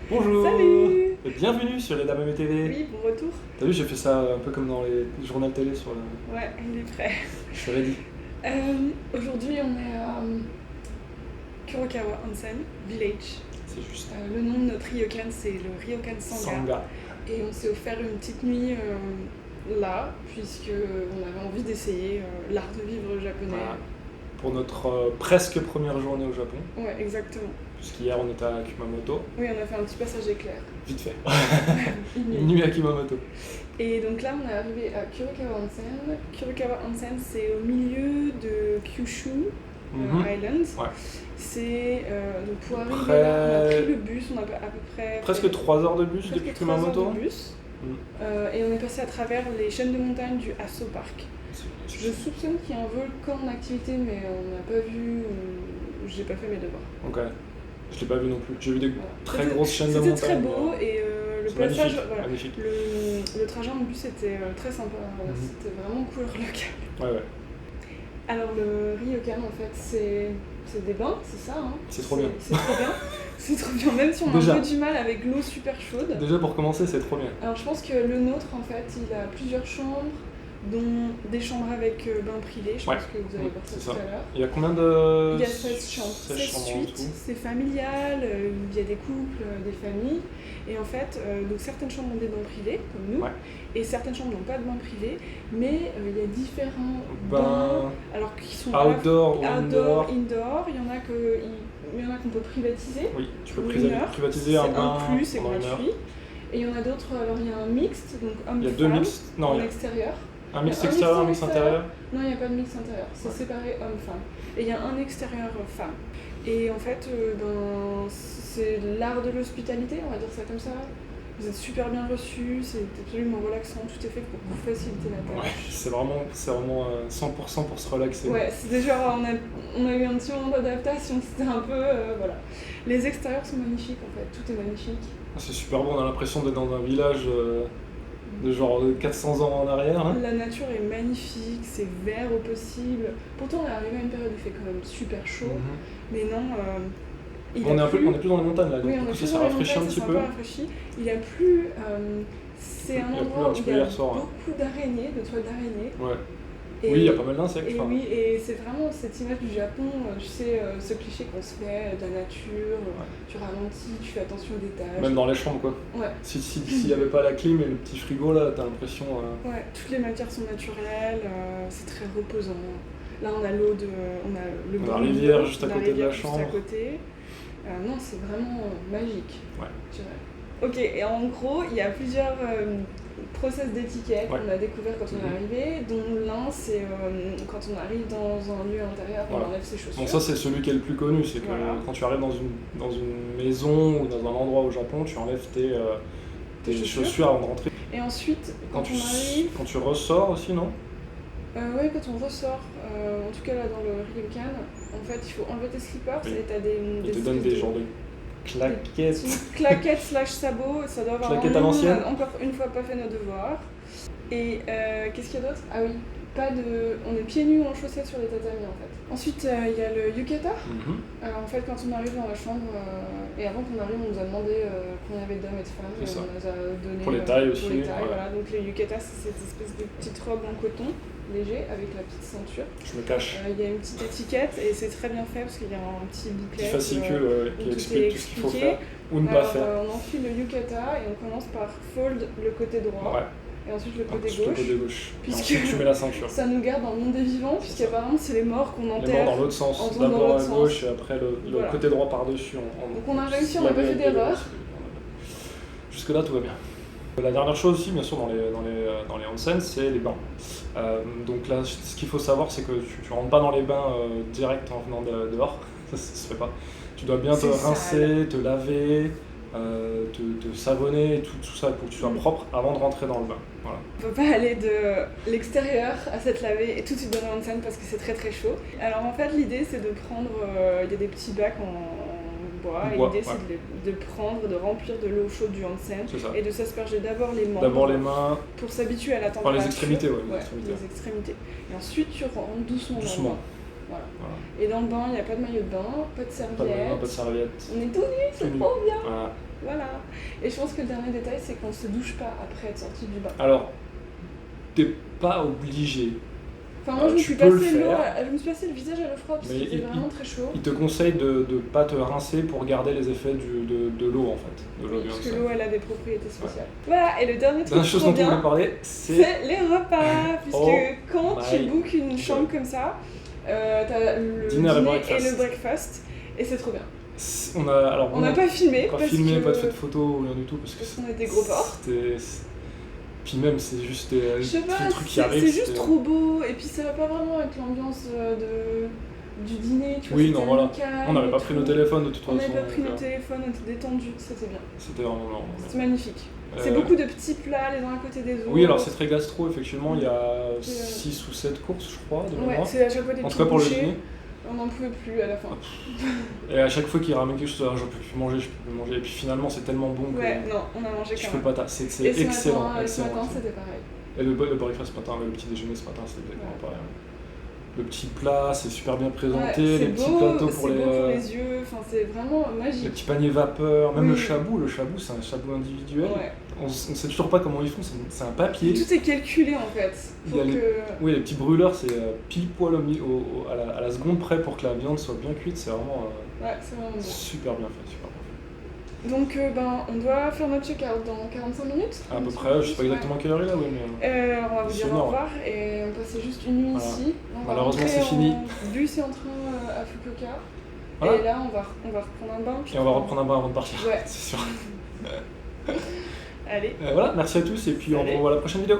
Bonjour. Salut. Et bienvenue sur les Dames TV. Oui, bon retour. T'as vu, j'ai fait ça un peu comme dans les journaux télé sur le... Ouais, il est prêt. Je suis ready. Aujourd'hui, on est à Kurokawa Onsen Village. C'est juste. Le nom de notre ryokan, c'est le ryokan Sangha. Sangha. Et on s'est offert une petite nuit là, puisque on avait envie d'essayer l'art de vivre japonais. Voilà. Pour notre presque première journée au Japon. Ouais, exactement. Puisqu'hier on était à Kumamoto. Oui, on a fait un petit passage éclair. Vite fait. Une Une nuit à Kumamoto. Et donc là, on est arrivé à Kurokawa Onsen. Kurokawa Onsen, c'est au milieu de Kyushu Island. Ouais. C'est donc pour arriver Près... là, on a pris le bus, on a à peu près presque 3 heures de bus presque depuis 3 Kumamoto. heures de bus. Et on est passé à travers les chaînes de montagnes du Aso Park. Je soupçonne qu'il y a un volcan en activité, mais on n'a pas vu, j'ai pas fait mes devoirs. Ok. Je l'ai pas vu non plus. J'ai vu des très grosses chaînes de montagne. montagnes. C'était très beau et le passage, magnifique. Le trajet en bus était très sympa. C'était vraiment couleur locale. Ouais. Alors le ryokan en fait c'est des bains, c'est ça hein. C'est trop bien. C'est trop bien. C'est trop bien, même si on a un peu du mal avec l'eau super chaude. Déjà pour commencer, c'est trop bien. Alors je pense que le nôtre en fait il a plusieurs chambres, dont des chambres avec bain privé, je pense que vous allez voir ça tout à l'heure. Il y a combien de... Il y a 16 chambres, 16 suites, c'est familial, il y a des couples, des familles. Et en fait, donc certaines chambres ont des bains privés, comme nous, et certaines chambres n'ont pas de bain privé, mais il y a différents bains, alors qui sont outdoor ou indoor. Il y en a qu'on peut privatiser. Oui, tu peux privatiser un bain inclus, c'est gratuit. Et il y en a d'autres, alors il y a un mixte, donc homme-femme, il y a deux mixtes, non, en extérieur. Un mix extérieur, un mix intérieur. Non, il n'y a pas de mix intérieur, c'est séparé homme-femme. Et il y a un extérieur femme. Et en fait, c'est l'art de l'hospitalité, on va dire ça comme ça. Vous êtes super bien reçus, c'est absolument relaxant, tout est fait pour vous faciliter la tâche. Ouais, c'est vraiment 100% pour se relaxer. Ouais, c'était genre, on a eu un petit moment d'adaptation, c'était un peu, voilà. Les extérieurs sont magnifiques en fait, tout est magnifique. C'est super beau, on a l'impression d'être dans un village de genre 400 ans en arrière. Hein. La nature est magnifique, c'est vert au possible. Pourtant, on est arrivé à une période où il fait quand même super chaud, mais non... on est plus dans les montagnes là, donc oui, on est plus ça rafraîchit un petit peu. Il a plu, c'est un endroit où il y a beaucoup d'araignées, de toiles d'araignées. Ouais. Oui, il y a pas mal d'insectes. Et oui, et c'est vraiment cette image du Japon, tu sais, ce cliché qu'on se fait de la nature, tu ralentis, tu fais attention aux détails. Même dans les chambres quoi. Ouais. S'il n'y avait pas la clim et le petit frigo là, t'as l'impression... Ouais, toutes les matières sont naturelles, c'est très reposant. Là on a l'eau on a le la rivière juste à côté de la chambre. Juste à côté. Non, c'est vraiment magique, je dirais. Ok, et en gros, il y a plusieurs process d'étiquette qu'on a découvert quand on est arrivé, dont l'un c'est quand on arrive dans un lieu intérieur, on enlève ses chaussures. Donc ça c'est celui qui est le plus connu, c'est que quand tu arrives dans une maison ou dans un endroit au Japon, tu enlèves tes chaussures avant de rentrer. Et ensuite, quand on arrive... Quand tu ressors aussi, non? Oui, quand on ressort, en tout cas là dans le ryokan, en fait il faut enlever tes slippers et t'as ils te donnent des genres de claquettes. Claquettes / sabots, ça doit avoir claquettes à l'ancienne. On a encore une fois pas fait nos devoirs. Et qu'est-ce qu'il y a d'autre? Ah oui, on est pieds nus ou en chaussettes sur les tatamis en fait. Ensuite il y a le yukata. En fait quand on arrive dans la chambre, et avant qu'on arrive on nous a demandé combien il y avait d'hommes et de femmes, et on nous a donné pour les tailles aussi. Pour les tailles, voilà. Donc le yukata c'est cette espèce de petite robe en coton léger avec la petite ceinture. Je me cache. Il y a une petite étiquette et c'est très bien fait parce qu'il y a un petit bouclet. Petit fascicule qui explique tout ce qu'il faut faire ou ne pas faire. On enfile le yukata et on commence par fold le côté droit. Et ensuite le côté gauche. Puisque tu mets la ceinture. Ça nous garde dans le monde des vivants, puisqu'apparemment c'est les morts qu'on enterre. Les morts dans l'autre sens, d'abord à gauche et après le côté droit par-dessus. Donc on a réussi, on n'a pas fait d'erreur. Jusque là tout va bien. La dernière chose aussi, bien sûr, dans les onsen, c'est les bains. Donc là, ce qu'il faut savoir, c'est que tu rentres pas dans les bains direct en venant dehors, ça se fait pas. Tu dois bien te rincer, te laver, te savonner, tout ça pour que tu sois propre avant de rentrer dans le bain. Voilà. On peut pas aller de l'extérieur à s'être lavé et tout de suite dans le onsen parce que c'est très très chaud. Alors en fait, l'idée c'est de prendre, il y a des petits bacs en bois, et l'idée c'est de remplir de l'eau chaude du onsen et de s'asperger d'abord les mains pour s'habituer à la température. Par les extrémités, les extrémités. Et ensuite tu rentres doucement. Voilà. Voilà. Et dans le bain, il n'y a pas de maillot de bain, pas de Pas de serviette. pas de serviette. On est tout nus, c'est Tout nu. trop bien. Voilà. Voilà. Et je pense que le dernier détail, c'est qu'on se douche pas après être sorti du bain. Alors, t'es pas obligé. Enfin, moi, je me tu suis peux le passé l'eau, faire. je me suis passé le visage à l'eau froide parce Mais qu'il faisait vraiment très chaud. Il te conseille de pas te rincer pour garder les effets de l'eau en fait. De l'eau du Parce que onsen. l'eau, elle a des propriétés spéciales. Voilà, et le dernier truc Dernière chose trop dont on voulait bien, parler, c'est les repas. Puisque Oh quand tu my bookes une God. chambre comme ça, t'as le Dîner et dîner et breakfast. le breakfast, et c'est trop bien. On n'a pas filmé, pas parce filmé, que... pas de fait de photos, rien du tout parce que parce qu'on était gros porcs. Puis même c'est juste des Je sais pas, petits trucs qui arrivent. c'est juste trop beau, et puis ça va pas vraiment avec l'ambiance du dîner, tu vois. Oui, c'était non, voilà. calme On n'avait et pas pris tout. nos téléphones de toute On façon. n'avait pas pris donc, nos téléphones, on était détendus, c'était bien. C'était vraiment non. C'est magnifique. C'est Euh, beaucoup de petits plats les uns à côté des autres. Oui, alors c'est très gastro, effectivement, il y a C'est, 6 ou 7 courses, je crois, de Ouais, mémoire. c'est à chaque fois des En tout petits cas pour le bouchées. dîner. On n'en pouvait plus à la fin. Et à chaque fois qu'il ramène quelque chose, j'en peux plus manger, je peux plus manger. Et puis finalement, c'est tellement bon que Ouais, non, on a mangé je quand peux même. pas ta. C'est Et ce excellent. matin, excellent. c'était pareil. Et le breakfast ce matin, le petit déjeuner ce matin, c'était exactement pareil. Le petit plat, c'est super bien présenté, Ouais, les c'est petits beau, plateaux c'est pour beau pour les les yeux, enfin c'est vraiment les magique. petits paniers vapeur, même Oui. le chabou c'est un chabou individuel. Ouais. On sait toujours pas comment ils font, c'est un papier. Tout est calculé en fait. Il Pour y a que... Oui, les petits brûleurs, c'est pile poil à la seconde près pour que la viande soit bien cuite, c'est vraiment Ouais, c'est vraiment beau. super bien fait, super bien fait. Donc on doit faire notre check-out dans 45 minutes. À peu près, je sais pas exactement quelle heure il est là, oui, mais... On va vous C'est dire au énorme. revoir et on passait juste une nuit Voilà. ici. On va Malheureusement, rentrer c'est fini. en bus et en train à Fukuoka. Voilà. Et là, on va reprendre un bain. je Et on va crois. reprendre un bain avant de partir, Ouais. c'est sûr. Allez. Voilà, merci à tous et puis on Salut. se revoit à la prochaine vidéo.